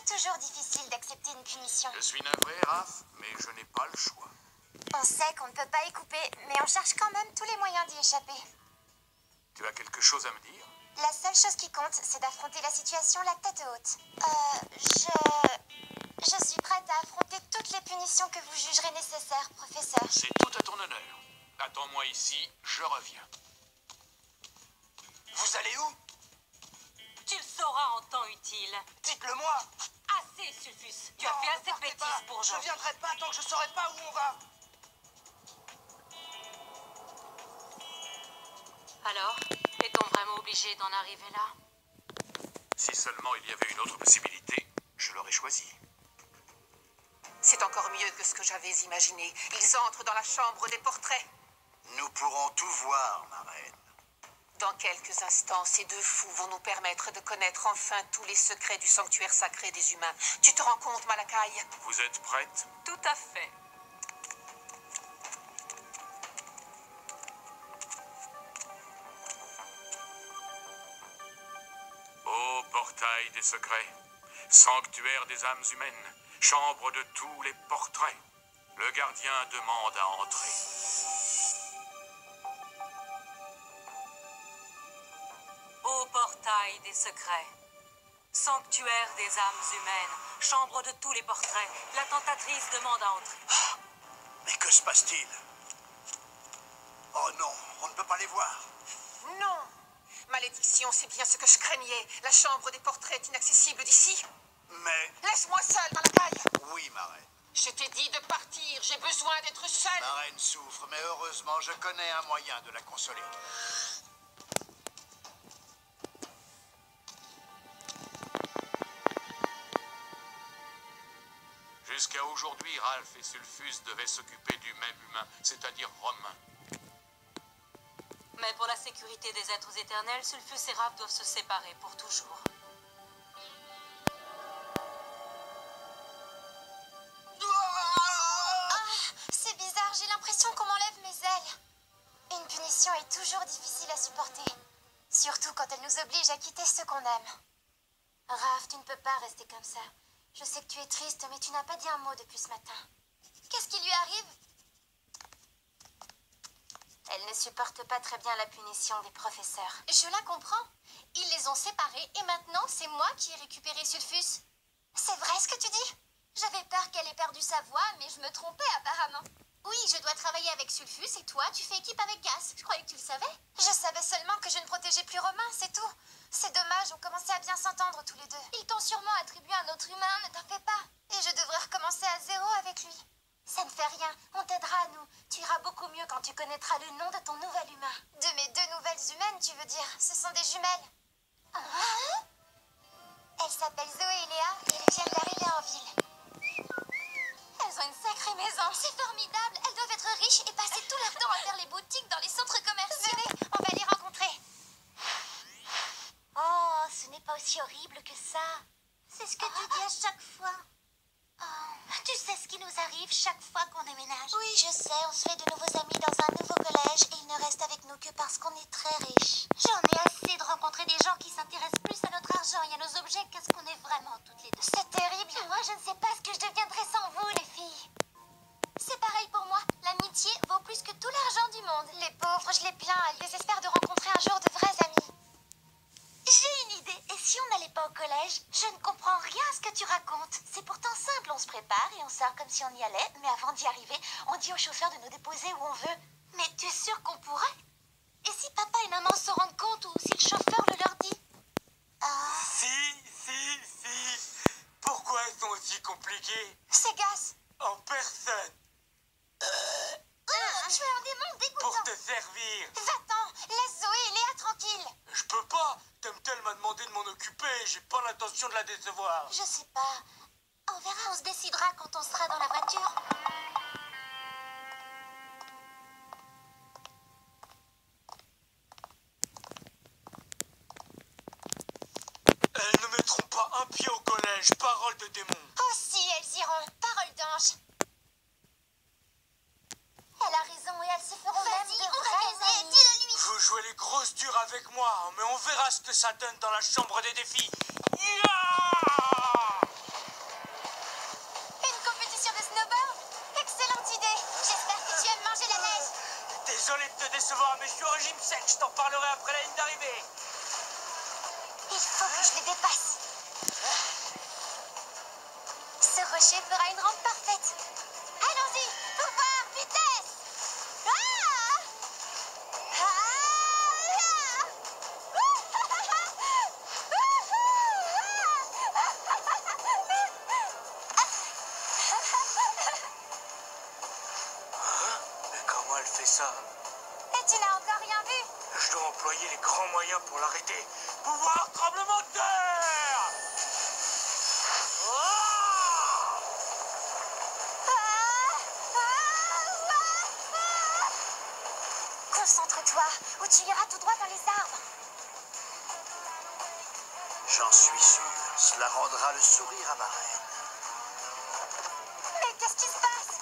Toujours difficile d'accepter une punition. Je suis navré, Raph, mais je n'ai pas le choix. On sait qu'on ne peut pas y couper, mais on cherche quand même tous les moyens d'y échapper. Tu as quelque chose à me dire? La seule chose qui compte, c'est d'affronter la situation la tête haute. Je suis prête à affronter toutes les punitions que vous jugerez nécessaires, professeur. C'est tout à ton honneur. Attends-moi ici, je reviens. Vous allez où? Tu le sauras en temps utile. Dites-le-moi. Assez, Sulfus. Tu as fait assez de bêtises pour Je Jean. ne viendrai pas tant que je ne saurai pas où on va. Alors, est-on vraiment obligé d'en arriver là? Si seulement il y avait une autre possibilité, je l'aurais choisie. C'est encore mieux que ce que j'avais imaginé. Ils entrent dans la chambre des portraits. Nous pourrons tout voir, ma reine. Dans quelques instants, ces deux fous vont nous permettre de connaître enfin tous les secrets du sanctuaire sacré des humains. Tu te rends compte, Malakai? Vous êtes prête? Tout à fait. Ô portail des secrets, sanctuaire des âmes humaines, chambre de tous les portraits, le gardien demande à entrer. Ô portail des secrets, sanctuaire des âmes humaines, chambre de tous les portraits, la tentatrice demande à entrer. Mais que se passe-t-il? Oh non, on ne peut pas les voir. Non! Malédiction, c'est bien ce que je craignais. La chambre des portraits est inaccessible d'ici. Mais... Laisse-moi seule, Malakai! Oui, ma reine. Je t'ai dit de partir. J'ai besoin d'être seule. Ma reine souffre, mais heureusement, je connais un moyen de la consoler. Jusqu'à aujourd'hui, Ralph et Sulfus devaient s'occuper du même humain, c'est-à-dire Romain. Mais pour la sécurité des êtres éternels, Sulfus et Raph doivent se séparer pour toujours. C'est bizarre, j'ai l'impression qu'on m'enlève mes ailes. Une punition est toujours difficile à supporter. Surtout quand elle nous oblige à quitter ceux qu'on aime. Raph, tu ne peux pas rester comme ça. Je sais que tu es triste, mais tu n'as pas dit un mot depuis ce matin. Qu'est-ce qui lui arrive? Elle ne supporte pas très bien la punition des professeurs. Je la comprends. Ils les ont séparés et maintenant c'est moi qui ai récupéré Sulfus. C'est vrai ce que tu dis? J'avais peur qu'elle ait perdu sa voix, mais je me trompais apparemment. Oui, je dois travailler avec Sulfus et toi, tu fais équipe avec Gas. Je croyais que tu le savais. Je savais seulement que je ne protégeais plus Romain, c'est tout. C'est dommage, on commençait à bien s'entendre tous les deux. Ils t'ont sûrement attribué un autre humain, ne t'en fais pas. Et je devrais recommencer à zéro avec lui. Ça ne fait rien, on t'aidera à nous. Tu iras beaucoup mieux quand tu connaîtras le nom de ton nouvel humain. De mes deux nouvelles humaines, tu veux dire? Ce sont des jumelles. Elles s'appellent Zoé et Léa et elles viennent d'arriver en ville. Elles ont une sacrée maison. C'est formidable. Elles doivent être riches et passer tout leur temps à faire les boutiques dans les centres commerciaux. Venez, on va les rencontrer. Oh, ce n'est pas aussi horrible que ça. C'est ce que tu dis à chaque fois. Tu sais ce qui nous arrive chaque fois qu'on déménage? Oui, je sais. On se fait de nouveaux amis dans un nouveau collège et ils ne restent avec nous que parce qu'on est très riches. J'en ai assez de rencontrer des gens qui s'intéressent plus à notre argent et à nos objets qu'à ce qu'on est vraiment toutes les deux. C'est terrible. Moi, je ne sais pas ce que je deviendrais sans vous, les filles. C'est pareil pour moi. L'amitié vaut plus que tout l'argent du monde. si on y allait, mais avant d'y arriver, on dit au chauffeur de nous déposer où on veut. Mais tu es sûre qu'on pourrait? Et si papa et maman se rendent compte ou si le chauffeur le leur dit? Si. Pourquoi elles sont aussi compliquées? C'est Gas. En personne. Tu es un démon dégoûtant. Pour te servir. Va-t'en, laisse Zoé et Léa tranquille. Je peux pas. Temtel m'a demandé de m'en occuper. J'ai pas l'intention de la décevoir. Je sais pas. On verra, on se décidera quand on sera dans la voiture. Elles ne mettront pas un pied au collège. Parole de démon. Oh si, elles iront. Parole d'ange. Elle a raison et elles se feront même de vraies amies. Dis-le lui. Vous jouez les grosses dures avec moi, mais on verra ce que ça donne dans la chambre des défis. Une compétition de snowboard? Excellente idée. J'espère que tu aimes manger la neige. Désolé de te décevoir, mais je suis au régime sec. Je t'en parlerai après la ligne d'arrivée. Il faut que je les dépasse. Ce rocher fera une rampe parfaite. Allons-y, pouvoir, vitesse. Mais comment elle fait ça? Et tu n'as encore rien vu? Je dois employer les grands moyens pour l'arrêter. Pouvoir tremblement de terre! Concentre-toi, ou tu iras tout droit dans les arbres. J'en suis sûr. Cela rendra le sourire à ma reine. Mais qu'est-ce qui se passe?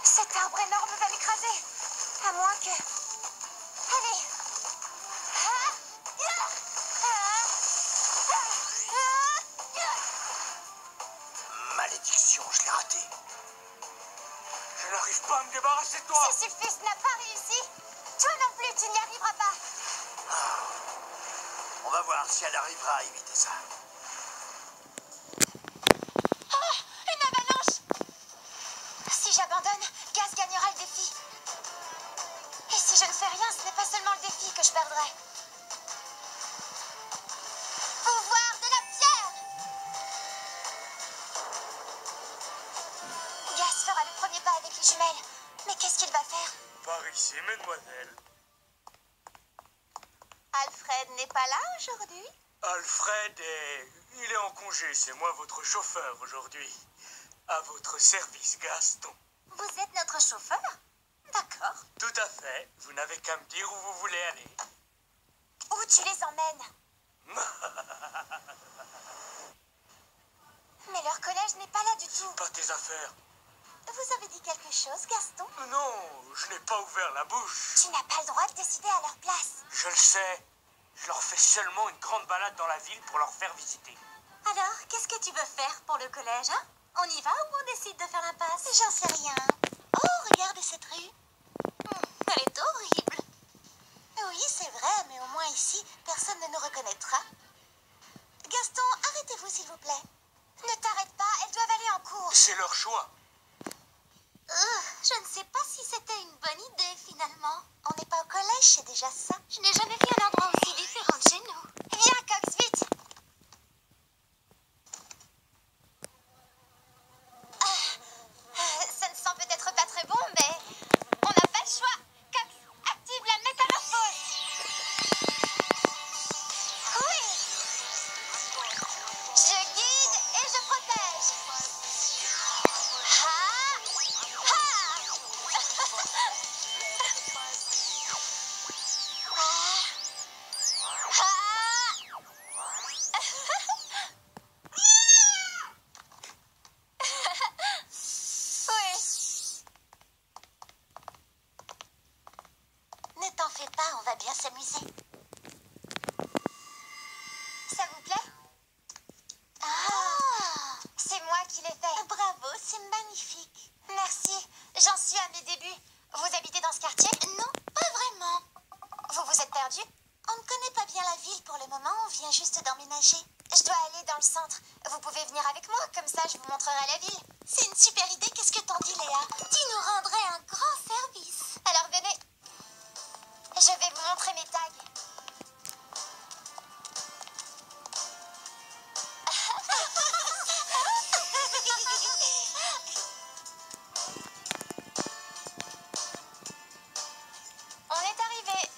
Cet arbre énorme va m'écraser. À moins que... Allez. Malédiction, je l'ai raté. Je n'arrive pas à me débarrasser de toi! Si Sulfus n'a pas réussi, toi non plus, tu n'y arriveras pas. On va voir si elle arrivera à éviter ça. Oh, une avalanche! Si j'abandonne, Gaz gagnera le défi. Et si je ne fais rien, ce n'est pas seulement le défi que je perdrai. Pouvoir de la pierre! Gaz fera le premier pas avec les jumelles. Mais qu'est-ce qu'il va faire? Par ici, mesdemoiselles. Alfred n'est pas là aujourd'hui? Alfred il est en congé. C'est moi votre chauffeur aujourd'hui. À votre service, Gaston. Vous êtes notre chauffeur? D'accord. Tout à fait. Vous n'avez qu'à me dire où vous voulez aller. Où tu les emmènes? Mais leur collège n'est pas là du tout. Pas tes affaires. Vous avez dit quelque chose, Gaston? Non, je n'ai pas ouvert la bouche. Tu n'as pas le droit de décider à leur place. Je le sais. Je leur fais seulement une grande balade dans la ville pour leur faire visiter. Alors, qu'est-ce que tu veux faire pour le collège, hein? On y va ou on décide de faire l'impasse? J'en sais rien. Oh, regarde cette rue. Elle est horrible. Oui, c'est vrai, mais au moins ici, personne ne nous reconnaîtra. Gaston, arrêtez-vous, s'il vous plaît. Ne t'arrête pas, elles doivent aller en cours. C'est leur choix. Je ne sais pas si c'était une bonne idée, finalement. On n'est pas au collège, c'est déjà ça. Je n'ai jamais vu un endroit aussi différent de chez nous. Viens, Cox, vite. Ça ne sent peut-être pas très bon, mais on n'a pas le choix. Cox, active la métamorphose. Oui. Je guide et je protège. Ne t'en fais pas, on va bien s'amuser. Ça vous plaît? Ah, c'est moi qui l'ai fait. Bravo, c'est magnifique. Merci, j'en suis à mes débuts. Vous habitez dans ce quartier? Non, pas vraiment. Vous vous êtes perdu? On ne connaît pas bien la ville pour le moment, on vient juste d'emménager. Je dois aller dans le centre. Vous pouvez venir avec moi, comme ça je vous montrerai la ville. C'est une super idée, qu'est-ce Qu'est-ce que t'en dis, Léa? Tu nous rendrais un grand service. Alors venez. Je vais vous montrer mes tags. On est arrivé.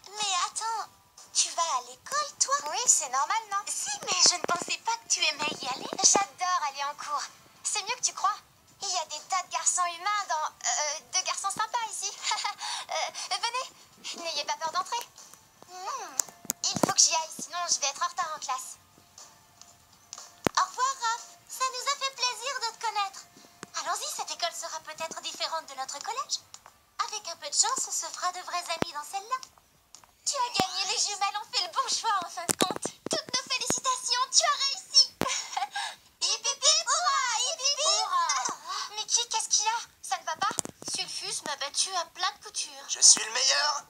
Mais attends, tu vas à l'école, toi? Oui, c'est normal, non? Si, mais je ne pensais pas que tu aimais y aller. J'adore aller en cours. C'est mieux que tu crois. Il y a des tas de garçons humains de garçons sympas ici. Venez, n'ayez pas peur d'entrer. Il faut que j'y aille, sinon je vais être en retard en classe. Au revoir, Raph. Ça nous a fait plaisir de te connaître. Allons-y, cette école sera peut-être différente de notre collège. Avec un peu de chance, on se fera de vrais amis dans celle-là. Tu as gagné, les jumelles ont fait le bon choix en fin de compte. Toutes nos félicitations, tu as réussi. Hip hip hip, hurrah, hip hip hip. Mickey, qu'est-ce qu'il y a? Ça ne va pas? Sulfus m'a battu à plat de couture. Je suis le meilleur.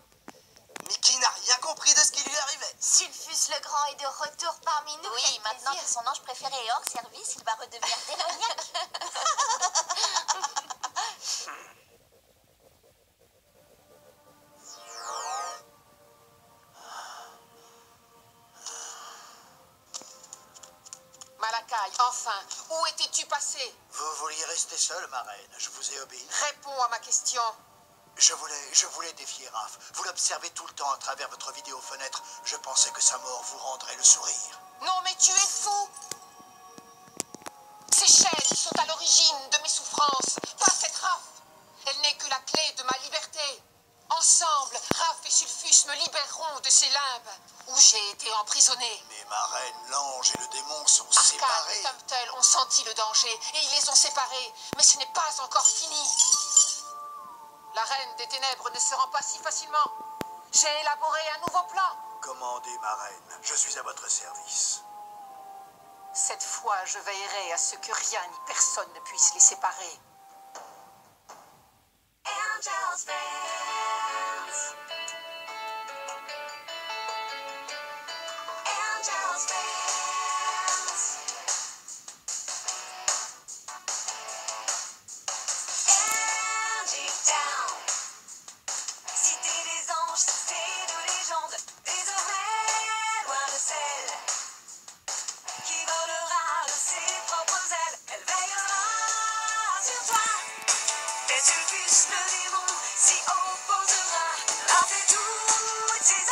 Mickey n'a rien compris de ce qui lui arrivait. Sulfus le grand est de retour parmi nous. Oui, maintenant que son ange préféré est hors service, il va redevenir démoniaque. Malakai, enfin, où étais-tu passé? Vous vouliez rester seule, ma reine. Je vous ai obéi. Réponds à ma question. Je voulais défier Raph. Vous l'observez tout le temps à travers votre vidéofenêtre. Je pensais que sa mort vous rendrait le sourire. Non, mais tu es fou! Ces chaînes sont à l'origine de mes souffrances, pas cette Raph. Elle n'est que la clé de ma liberté. Ensemble, Raph et Sulfus me libéreront de ces limbes où j'ai été emprisonné. Mais ma reine, l'ange et le démon sont Arcane séparés. et Tumtel ont senti le danger et ils les ont séparés. Mais ce n'est pas encore fini. La reine des ténèbres ne se rend pas si facilement. J'ai élaboré un nouveau plan. Commandez, ma reine. Je suis à votre service. Cette fois, je veillerai à ce que rien ni personne ne puisse les séparer. Angel's Dance. Angel's Dance. Angie Town. Cité des anges, cité de légende, désormais loin de celle qui volera de ses propres ailes. Elle veillera sur toi. Et Sulfus le démon s'y opposera. Lance toutes ses